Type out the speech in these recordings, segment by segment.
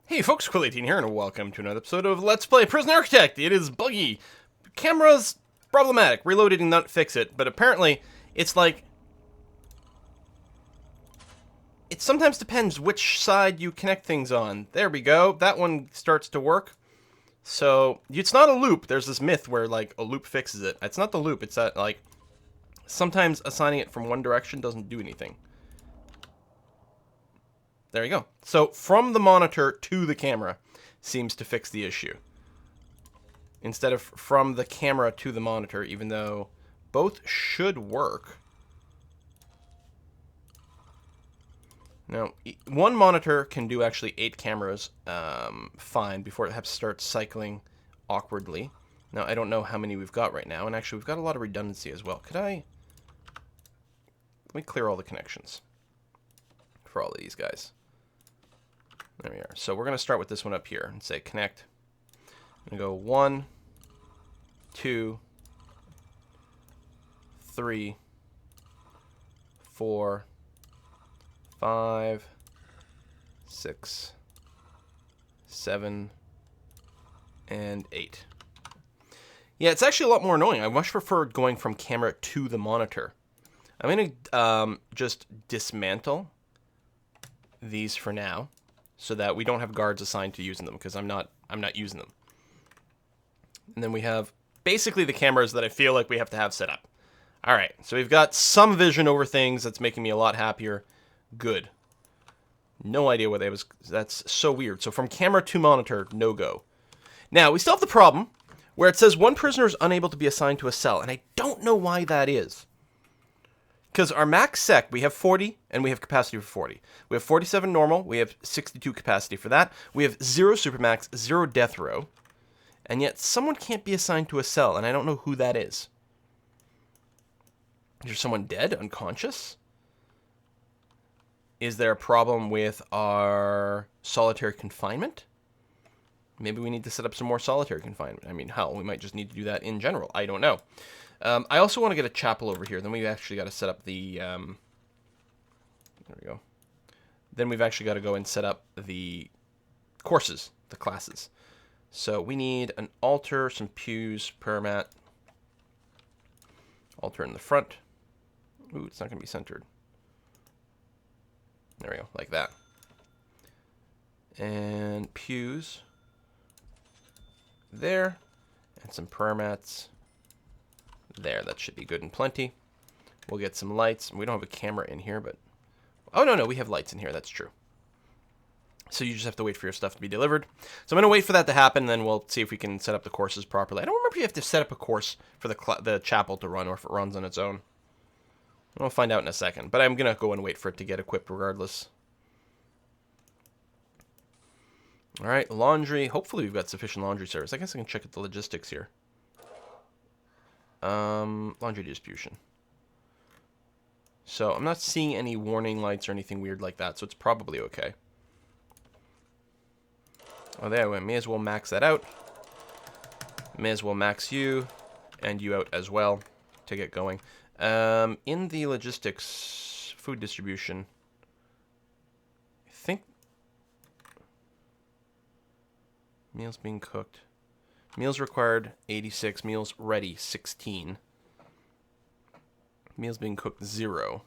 Hey folks, Quill18 here, and welcome to another episode of Let's Play Prison Architect. It is buggy. Camera's problematic. Reloaded and not fix it, but apparently it's like... It sometimes depends which side you connect things on. There we go. That one starts to work. So, it's not a loop. There's this myth where, like, a loop fixes it. It's not the loop. It's that, like, sometimes assigning it from one direction doesn't do anything. There you go. So, from the monitor to the camera seems to fix the issue. Instead of from the camera to the monitor, even though both should work. Now, one monitor can do actually 8 cameras fine before it starts cycling awkwardly. Now, I don't know how many we've got right now, and actually we've got a lot of redundancy as well. Let me clear all the connections for all of these guys. There we are. So we're going to start with this one up here and say connect. I'm going to go 1, 2, 3, 4, 5, 6, 7, and 8. Yeah, it's actually a lot more annoying. I much prefer going from camera to the monitor. I'm going to just dismantle these for now, so that we don't have guards assigned to using them, because I'm not using them. And then we have basically the cameras that I feel like we have to have set up. All right, so we've got some vision over things. That's making me a lot happier. Good. No idea what that was. That's so weird. So from camera to monitor, no go. Now, we still have the problem where it says one prisoner is unable to be assigned to a cell, and I don't know why that is. Because our max sec, we have 40, and we have capacity for 40. We have 47 normal, we have 62 capacity for that. We have 0 supermax, 0 death row. And yet, someone can't be assigned to a cell, and I don't know who that is. Is there someone dead, unconscious? Is there a problem with our solitary confinement? Maybe we need to set up some more solitary confinement. I mean, hell, we might just need to do that in general. I don't know. I also want to get a chapel over here. Then we've actually got to set up the... there we go. Then we've actually got to go and set up the courses, the classes. So we need an altar, some pews, prayer mat. Altar in the front. Ooh, it's not going to be centered. There we go, like that. And pews. There. And some prayer mats. There, that should be good and plenty. We'll get some lights. We don't have a camera in here, but... Oh, no, we have lights in here. That's true. So you just have to wait for your stuff to be delivered. So I'm going to wait for that to happen, and then we'll see if we can set up the courses properly. I don't remember if you have to set up a course for the chapel to run, or if it runs on its own. We'll find out in a second, but I'm going to go and wait for it to get equipped regardless. All right, laundry. Hopefully we've got sufficient laundry service. I guess I can check at the logistics here. Laundry distribution. So I'm not seeing any warning lights or anything weird like that, so it's probably okay. Oh, there we went. May as well max that out. May as well max you and you out as well to get going. In the logistics, food distribution, I think meals being cooked. Meals required, 86. Meals ready, 16. Meals being cooked, 0.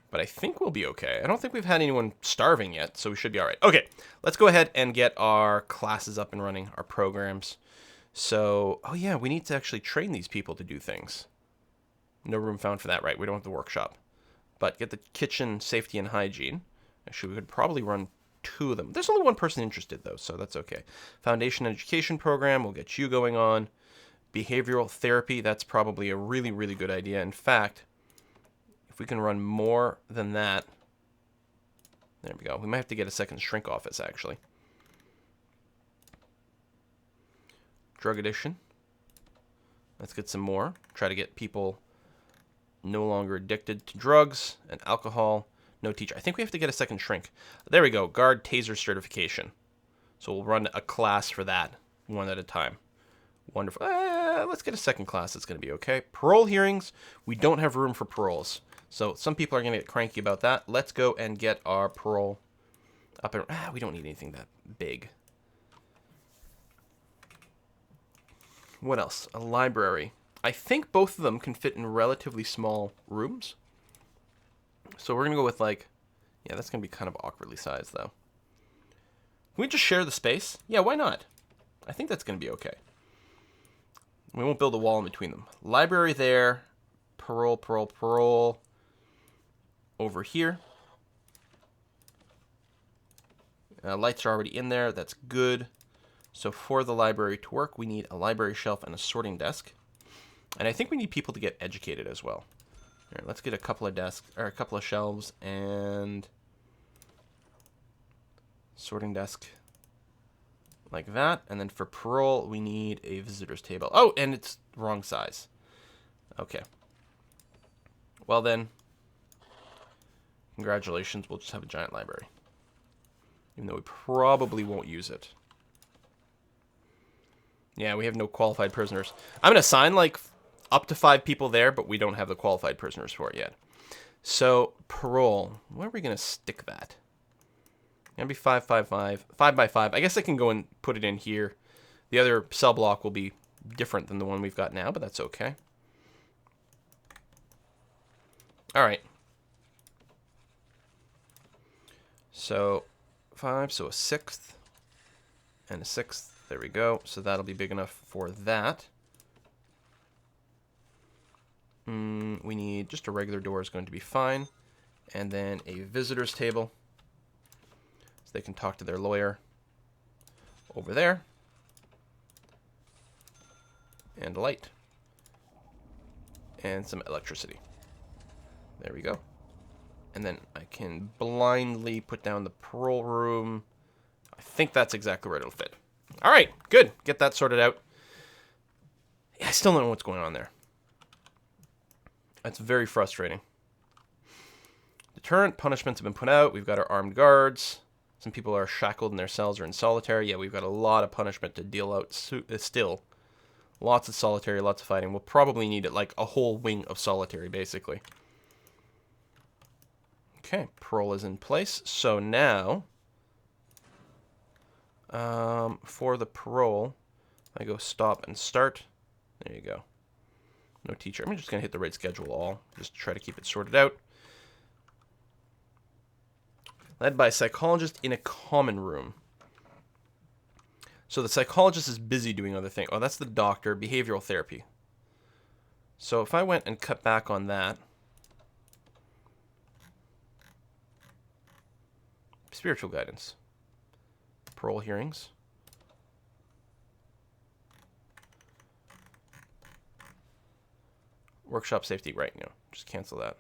But I think we'll be okay. I don't think we've had anyone starving yet, so we should be all right. Okay, let's go ahead and get our classes up and running, our programs. So, oh yeah, we need to actually train these people to do things. No room found for that, right? We don't have the workshop. But get the kitchen safety and hygiene. Actually, we could probably run 2 of them. There's only one person interested, though, so that's okay. Foundation education program, we'll get you going on. Behavioral therapy, that's probably a really, really good idea. In fact, if we can run more than that, there we go. We might have to get a second shrink office, actually. Drug addiction. Let's get some more. Try to get people no longer addicted to drugs and alcohol. No teacher. I think we have to get a second shrink. There we go. Guard taser certification. So we'll run a class for that, one at a time. Wonderful. Let's get a second class. That's going to be okay. Parole hearings. We don't have room for paroles. So some people are going to get cranky about that. Let's go and get our parole Up and... we don't need anything that big. What else? A library. I think both of them can fit in relatively small rooms. So we're going to go with like... Yeah, that's going to be kind of awkwardly sized, though. Can we just share the space? Yeah, why not? I think that's going to be okay. We won't build a wall in between them. Library there. Parole, parole, parole. Over here. Lights are already in there. That's good. So for the library to work, we need a library shelf and a sorting desk. And I think we need people to get educated as well. All right, let's get a couple of desks, or a couple of shelves, and sorting desk like that. And then for parole, we need a visitor's table. Oh, and it's wrong size. Okay. Well then, congratulations. We'll just have a giant library. Even though we probably won't use it. Yeah, we have no qualified prisoners. I'm going to assign like up to 5 people there, but we don't have the qualified prisoners for it yet. So, parole. Where are we going to stick that? Going to be 5, 5, 5. 5 by 5. I guess I can go and put it in here. The other cell block will be different than the one we've got now, but that's okay. All right. So, 5, so a 6th and a 6th. There we go. So that'll be big enough for that. We need just a regular door is going to be fine. And then a visitor's table. So they can talk to their lawyer over there. And a light. And some electricity. There we go. And then I can blindly put down the parole room. I think that's exactly where it'll fit. All right, good. Get that sorted out. Yeah, I still don't know what's going on there. That's very frustrating. Deterrent punishments have been put out. We've got our armed guards. Some people are shackled in their cells or in solitary. Yeah, we've got a lot of punishment to deal out still. Lots of solitary, lots of fighting. We'll probably need it like a whole wing of solitary, basically. Okay, parole is in place. So now, for the parole, I go stop and start. There you go. No teacher. I'm just going to hit the right schedule all. Just try to keep it sorted out. Led by a psychologist in a common room. So the psychologist is busy doing other things. Oh, that's the doctor. Behavioral therapy. So if I went and cut back on that. Spiritual guidance. Parole hearings. Workshop safety. Right, no. Just cancel that.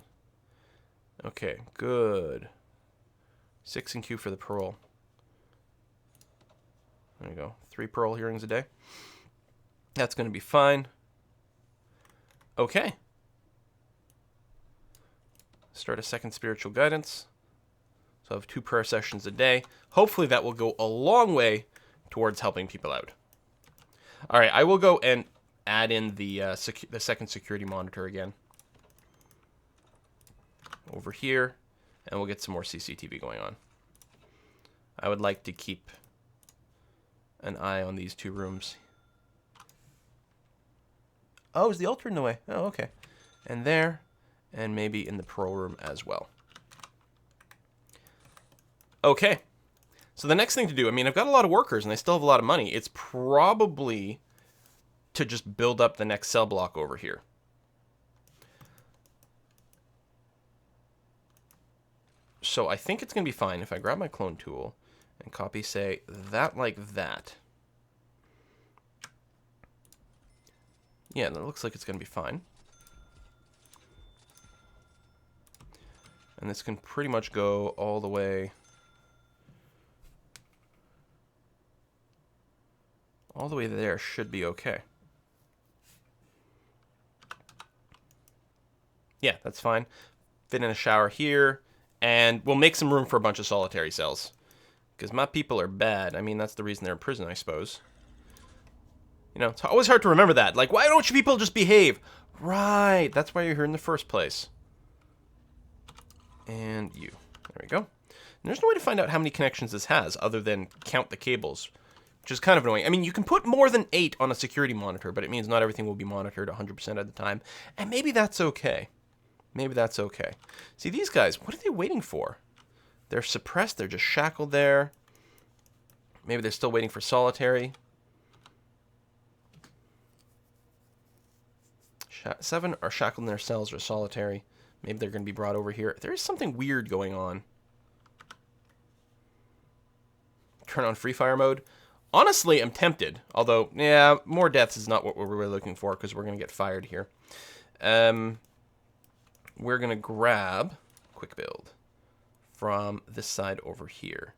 Okay, good. 6 in queue for the parole. There you go. 3 parole hearings a day. That's going to be fine. Okay. Start a second spiritual guidance. So I have 2 prayer sessions a day. Hopefully that will go a long way towards helping people out. All right, I will go and add in the second security monitor again. Over here. And we'll get some more CCTV going on. I would like to keep an eye on these 2 rooms. Oh, is the altar in the way? Oh, okay. And there. And maybe in the parole room as well. Okay. So the next thing to do, I mean, I've got a lot of workers and I still have a lot of money. It's probably to just build up the next cell block over here. So I think it's going to be fine if I grab my clone tool and copy, say, that like that. Yeah, that looks like it's going to be fine. And this can pretty much go all the way. All the way there should be okay. Yeah, that's fine. Fit in a shower here. And we'll make some room for a bunch of solitary cells. Because my people are bad. I mean, that's the reason they're in prison, I suppose. You know, it's always hard to remember that. Like, why don't you people just behave? Right, that's why you're here in the first place. And you. There we go. there's no way to find out how many connections this has other than count the cables, which is kind of annoying. I mean, you can put more than 8 on a security monitor, but it means not everything will be monitored 100% of the time. And maybe that's okay. Maybe that's okay. See, these guys, what are they waiting for? They're suppressed. They're just shackled there. Maybe they're still waiting for solitary. 7 are shackled in their cells or solitary. Maybe they're going to be brought over here. There is something weird going on. Turn on free fire mode. Honestly, I'm tempted. Although, yeah, more deaths is not what we're really looking for because we're going to get fired here. We're going to grab quick build from this side over here.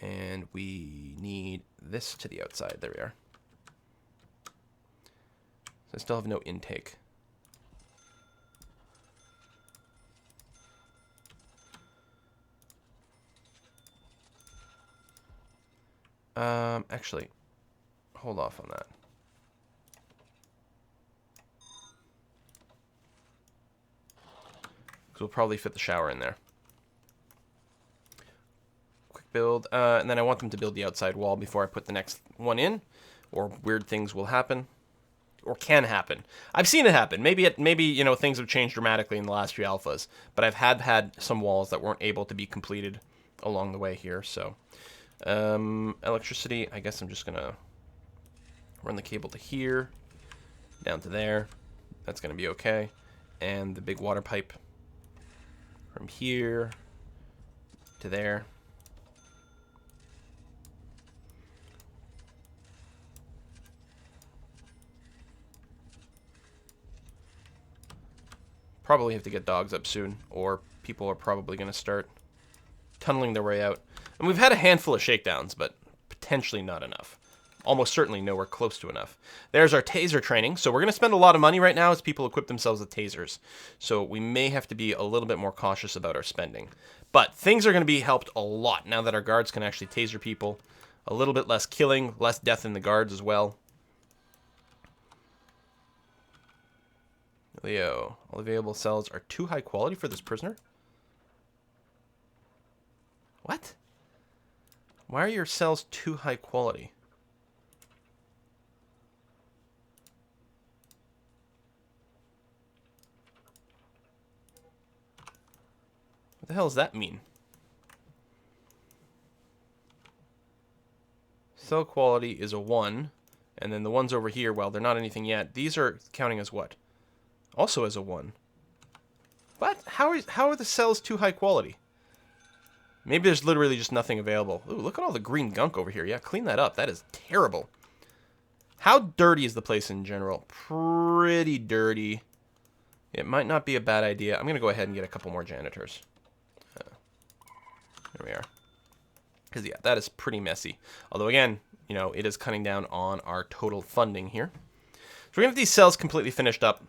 And we need this to the outside. There we are. So I still have no intake. Actually, hold off on that. Because we'll probably fit the shower in there. Quick build. And then I want them to build the outside wall before I put the next one in, or weird things will happen. Or can happen. I've seen it happen. Maybe you know, things have changed dramatically in the last few alphas, but I've had some walls that weren't able to be completed along the way here. So, electricity. I guess I'm just gonna run the cable to here, down to there. That's gonna be okay. And the big water pipe from here to there. Probably have to get dogs up soon, or people are probably going to start tunneling their way out. And we've had a handful of shakedowns, but potentially not enough. Almost certainly nowhere close to enough. There's our taser training. So we're going to spend a lot of money right now as people equip themselves with tasers. So we may have to be a little bit more cautious about our spending. But things are going to be helped a lot now that our guards can actually taser people. A little bit less killing, less death in the guards as well. Leo, all available cells are too high quality for this prisoner? What? Why are your cells too high quality? What the hell does that mean? Cell quality is a 1, and then the ones over here, well, they're not anything yet. These are counting as what? Also as a 1. What? How are the cells too high quality? Maybe there's literally just nothing available. Ooh, look at all the green gunk over here. Yeah, clean that up. That is terrible. How dirty is the place in general? Pretty dirty. It might not be a bad idea. I'm going to go ahead and get a couple more janitors. There we are. Because, yeah, that is pretty messy. Although, again, you know, it is cutting down on our total funding here. So we're going to have these cells completely finished up.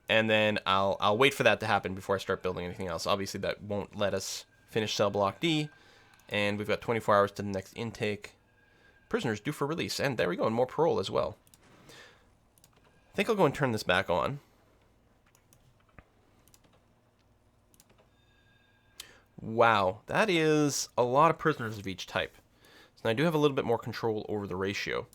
And then I'll wait for that to happen before I start building anything else. Obviously, that won't let us finish cell block D. And we've got 24 hours to the next intake. Prisoners due for release. And there we go, and more parole as well. I think I'll go and turn this back on. Wow, that is a lot of prisoners of each type. So I do have a little bit more control over the ratio.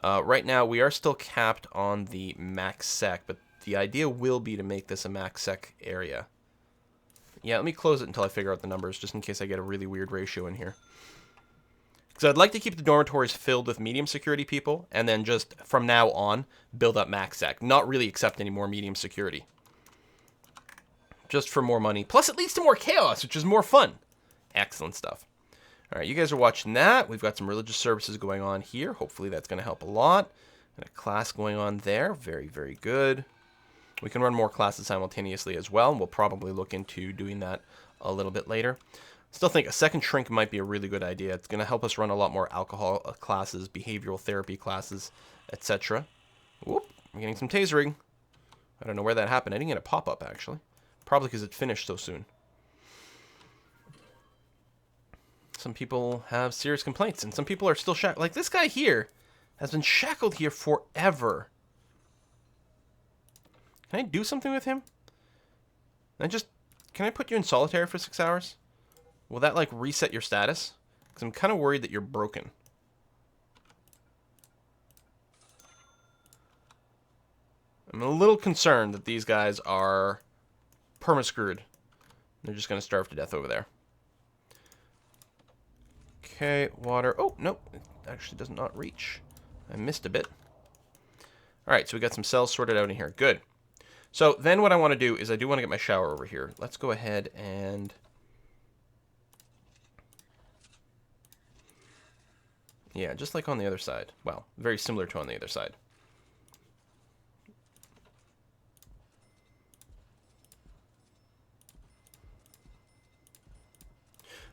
Right now, we are still capped on the max sec, but the idea will be to make this a max sec area. Yeah, let me close it until I figure out the numbers, just in case I get a really weird ratio in here. Because I'd like to keep the dormitories filled with medium security people, and then just, from now on, build up max sec. Not really accept any more medium security. Just for more money. Plus, it leads to more chaos, which is more fun. Excellent stuff. All right, you guys are watching that. We've got some religious services going on here. Hopefully, that's going to help a lot. And a class going on there. Very, very good. We can run more classes simultaneously as well, and we'll probably look into doing that a little bit later. Still think a second shrink might be a really good idea. It's going to help us run a lot more alcohol classes, behavioral therapy classes, etc. Whoop, I'm getting some tasering. I don't know where that happened. I didn't get a pop-up, actually. Probably because it finished so soon. Some people have serious complaints, and some people are still shackled. Like, this guy here has been shackled here forever. Can I do something with him? Can I put you in solitary for 6 hours? Will that, like, reset your status? Because I'm kind of worried that you're broken. I'm a little concerned that these guys are perma-screwed. They're just going to starve to death over there. Okay, water. Oh, nope. It actually does not reach. I missed a bit. Alright, so we got some cells sorted out in here. Good. So then what I want to do is I do want to get my shower over here. Let's go ahead and... yeah, just like on the other side. Well, very similar to on the other side.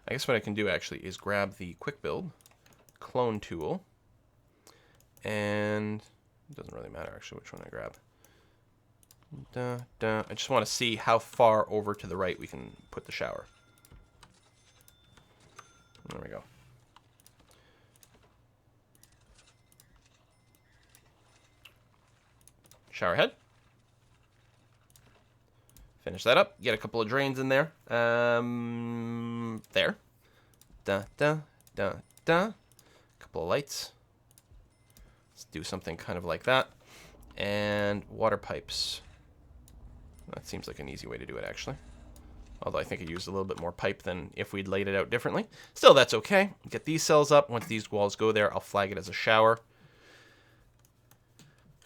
I guess what I can do actually is grab the quick build clone tool, and it doesn't really matter actually which one I grab. I just want to see how far over to the right we can put the shower. There we go. Shower head. Finish that up. Get a couple of drains in there. There. Couple of lights. Let's do something kind of like that. And water pipes. That seems like an easy way to do it, actually. Although I think I used a little bit more pipe than if we'd laid it out differently. Still, that's okay. Get these cells up. Once these walls go there, I'll flag it as a shower.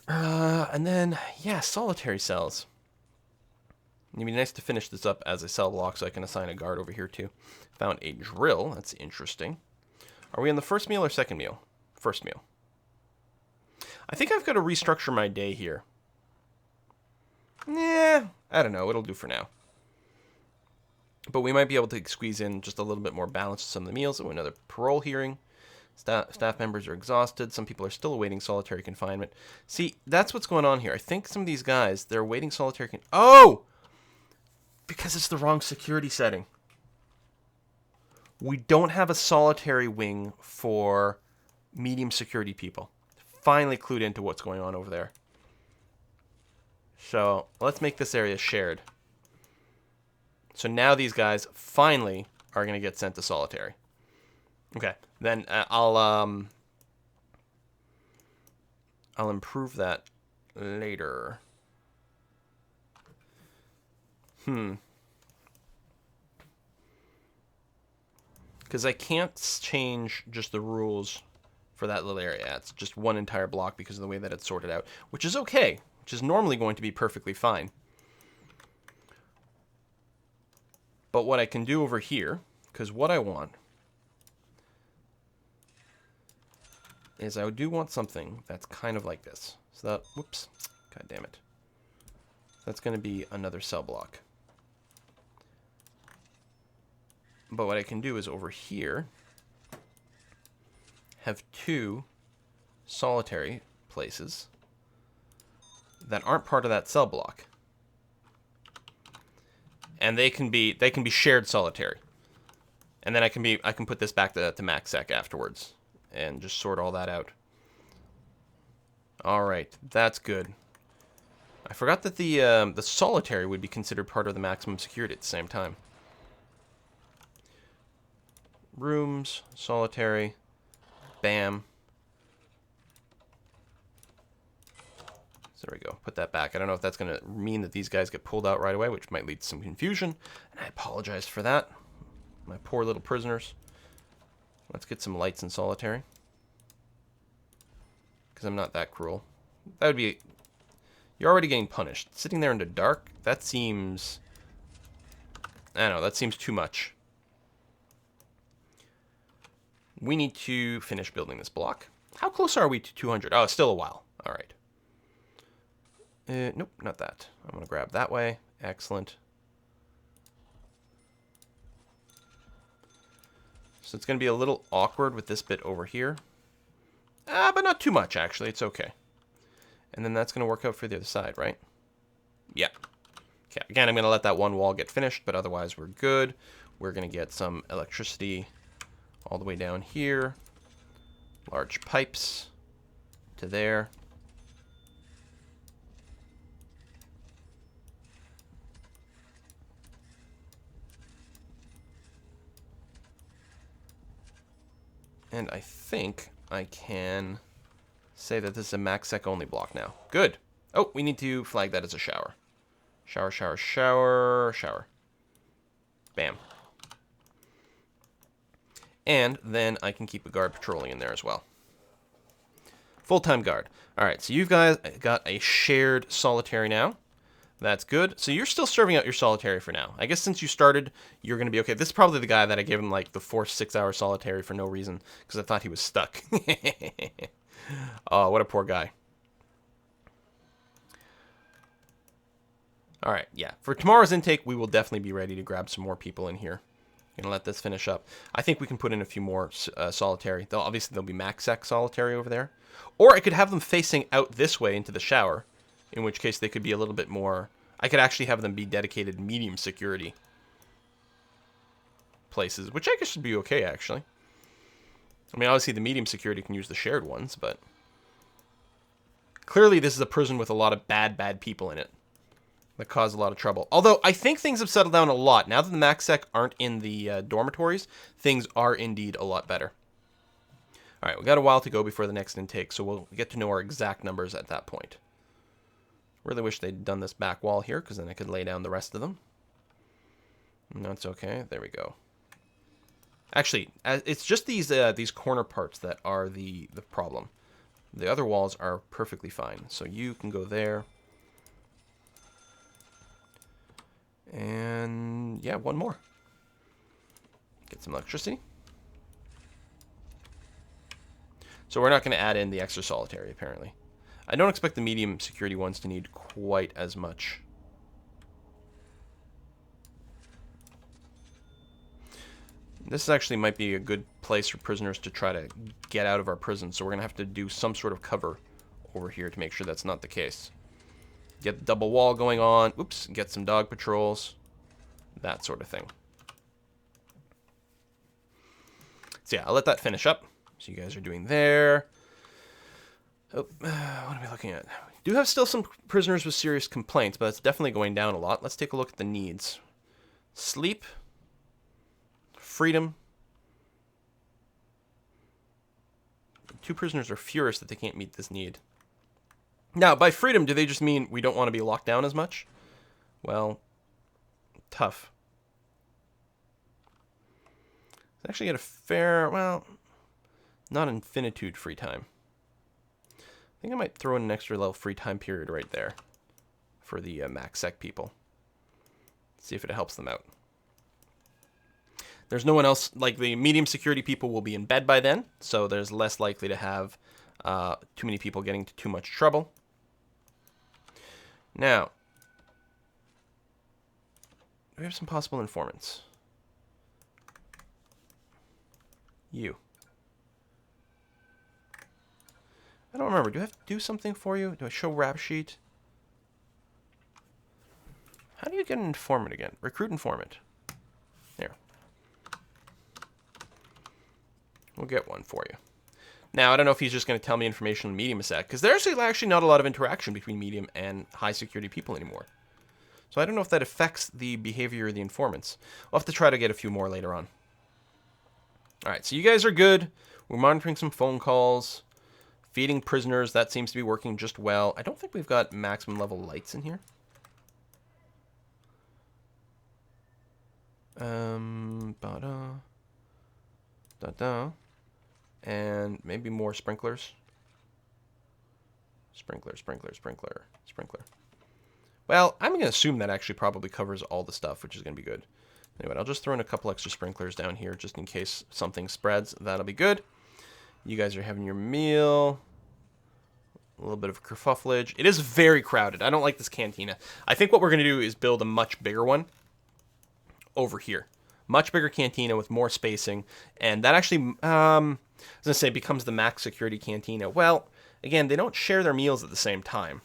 And then, yeah, solitary cells. It'd be nice to finish this up as a cell block so I can assign a guard over here too. Found a drill. That's interesting. Are we on the first meal or second meal? First meal. I think I've got to restructure my day here. Yeah, I don't know. It'll do for now. But we might be able to squeeze in just a little bit more balance to some of the meals. Oh, another parole hearing. Staff members are exhausted. Some people are still awaiting solitary confinement. See, that's what's going on here. I think some of these guys, they're awaiting solitary Oh! Because it's the wrong security setting. We don't have a solitary wing for medium security people. Finally clued into what's going on over there. So let's make this area shared. So now these guys finally are going to get sent to solitary. Okay, then I'll improve that later. Because I can't change just the rules for that little area. It's just one entire block because of the way that it's sorted out, which is okay, which is normally going to be perfectly fine. But what I can do over here, because what I want is I do want something that's kind of like this. So that, whoops, god damn it. That's going to be another cell block. But what I can do is over here have two solitary places that aren't part of that cell block. And they can be shared solitary. And then I can put this back to MaxSec afterwards and just sort all that out. All right, that's good. I forgot that the solitary would be considered part of the maximum security at the same time. Rooms, solitary, bam. So there we go. Put that back. I don't know if that's going to mean that these guys get pulled out right away, which might lead to some confusion. And I apologize for that. My poor little prisoners. Let's get some lights in solitary. Because I'm not that cruel. That would be... You're already getting punished. Sitting there in the dark, that seems... I don't know, that seems too much. We need to finish building this block. How close are we to 200? Oh, it's still a while. All right. Nope, not that. I'm going to grab that way. Excellent. So it's going to be a little awkward with this bit over here. But not too much, actually. It's okay. And then that's going to work out for the other side, right? Yeah. Okay, again, I'm going to let that one wall get finished, but otherwise we're good. We're going to get some electricity all the way down here. Large pipes to there. And I think I can say that this is a max sec only block now. Good. Oh, we need to flag that as a shower. Shower, shower, shower, shower. Bam. And then I can keep a guard patrolling in there as well. Full-time guard. All right, so you've guys got a shared solitary now. That's good. So you're still serving out your solitary for now. I guess since you started, you're going to be okay. This is probably the guy that I gave him like the forced 6-hour solitary for no reason because I thought he was stuck. Oh, what a poor guy. All right, yeah. For tomorrow's intake, we will definitely be ready to grab some more people in here. Gonna let this finish up. I think we can put in a few more solitary. Obviously, there'll be max sec solitary over there. Or I could have them facing out this way into the shower, in which case they could be a little bit more... I could actually have them be dedicated medium security places, which I guess should be okay, actually. I mean, obviously the medium security can use the shared ones, but... Clearly, this is a prison with a lot of bad people in it that cause a lot of trouble. Although, I think things have settled down a lot. Now that the max sec aren't in the dormitories, things are indeed a lot better. All right, we got a while to go before the next intake, so we'll get to know our exact numbers at that point. Really wish they'd done this back wall here, because then I could lay down the rest of them. No, it's okay. There we go. Actually, it's just these corner parts that are the problem. The other walls are perfectly fine. So you can go there. And yeah, one more. Get some electricity. So we're not going to add in the extra solitary, apparently. I don't expect the medium security ones to need quite as much. This actually might be a good place for prisoners to try to get out of our prison, so we're going to have to do some sort of cover over here to make sure that's not the case. Get the double wall going on. Oops, get some dog patrols. That sort of thing. So yeah, I'll let that finish up. So you guys are doing there. Oh, what are we looking at? We do have still some prisoners with serious complaints, but it's definitely going down a lot. Let's take a look at the needs. Sleep. Freedom. 2 prisoners are furious that they can't meet this need. Now, by freedom, do they just mean we don't want to be locked down as much? Well, tough. Let's actually get a fair, well, not infinitude free time. I think I might throw in an extra level free time period right there for the max sec people. See if it helps them out. There's no one else, like the medium security people will be in bed by then, so there's less likely to have too many people getting into too much trouble. Now, we have some possible informants. You. I don't remember. Do I have to do something for you? Do I show rap sheet? How do you get an informant again? Recruit informant. There. We'll get one for you. Now, I don't know if he's just going to tell me information on medium sec, because there's actually not a lot of interaction between medium and high security people anymore. So I don't know if that affects the behavior of the informants. We'll have to try to get a few more later on. All right, so you guys are good. We're monitoring some phone calls. Feeding prisoners, that seems to be working just well. I don't think we've got maximum level lights in here. And maybe more sprinklers. Sprinkler. Well, I'm going to assume that actually probably covers all the stuff, which is going to be good. Anyway, I'll just throw in a couple extra sprinklers down here just in case something spreads. That'll be good. You guys are having your meal. A little bit of kerfufflage. It is very crowded. I don't like this cantina. I think what we're going to do is build a much bigger one over here. Much bigger cantina with more spacing. And that actually, I was going to say, becomes the max security cantina. Well, again, they don't share their meals at the same time.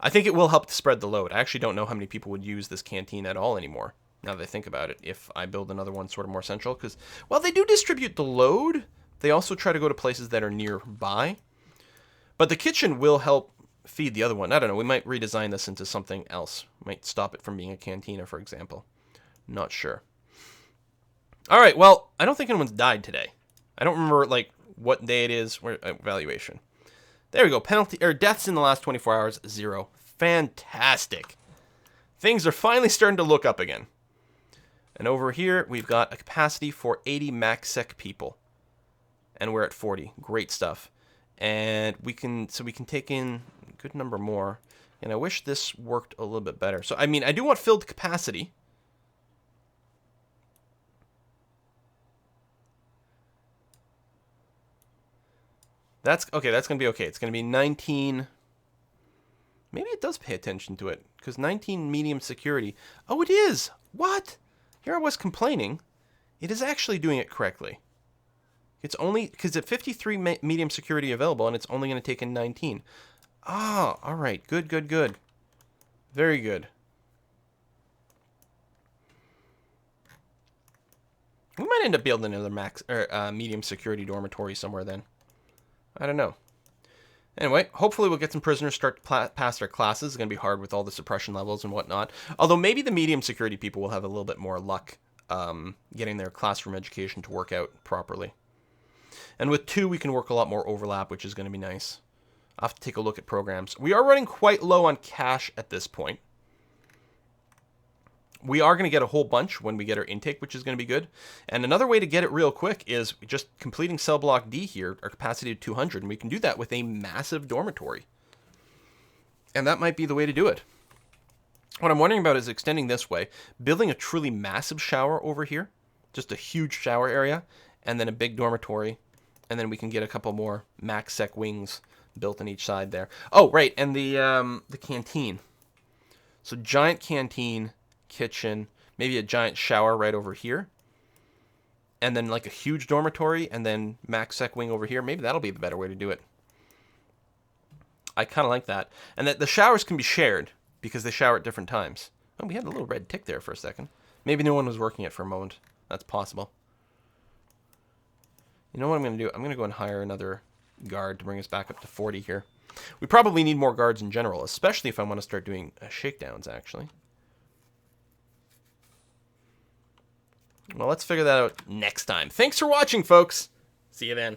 I think it will help to spread the load. I actually don't know how many people would use this cantina at all anymore, now that I think about it, if I build another one sort of more central. Because, well, they do distribute the load. They also try to go to places that are nearby. But the kitchen will help feed the other one. I don't know. We might redesign this into something else. Might stop it from being a cantina, for example. Not sure. All right. Well, I don't think anyone's died today. I don't remember, like, what day it is. Where evaluation. There we go. Penalty or deaths in the last 24 hours, 0. Fantastic. Things are finally starting to look up again. And over here, we've got a capacity for 80 max sec people. And we're at 40. Great stuff. And we can take in a good number more. And I wish this worked a little bit better. So, I mean, I do want filled capacity. That's okay. That's going to be okay. It's going to be 19. Maybe it does pay attention to it. Because 19 medium security. Oh, it is. What? Here I was complaining. It is actually doing it correctly. It's only because it's 53 medium security available, and it's only going to take in 19. Ah, all right. Good, good, good. Very good. We might end up building another max or medium security dormitory somewhere then. I don't know. Anyway, hopefully we'll get some prisoners start to pass their classes. It's going to be hard with all the suppression levels and whatnot. Although maybe the medium security people will have a little bit more luck getting their classroom education to work out properly. And with 2, we can work a lot more overlap, which is going to be nice. I'll have to take a look at programs. We are running quite low on cash at this point. We are going to get a whole bunch when we get our intake, which is going to be good. And another way to get it real quick is just completing cell block D here, our capacity of 200, and we can do that with a massive dormitory. And that might be the way to do it. What I'm wondering about is extending this way, building a truly massive shower over here, just a huge shower area, and then a big dormitory, and then we can get a couple more max sec wings built on each side there. Oh, right, and the canteen. So giant canteen, kitchen, maybe a giant shower right over here, and then like a huge dormitory, and then max sec wing over here. Maybe that'll be the better way to do it. I kind of like that. And that the showers can be shared because they shower at different times. Oh, we had a little red tick there for a second. Maybe no one was working it for a moment. That's possible. You know what I'm going to do? I'm going to go and hire another guard to bring us back up to 40 here. We probably need more guards in general, especially if I want to start doing shakedowns, actually. Well, let's figure that out next time. Thanks for watching, folks. See you then.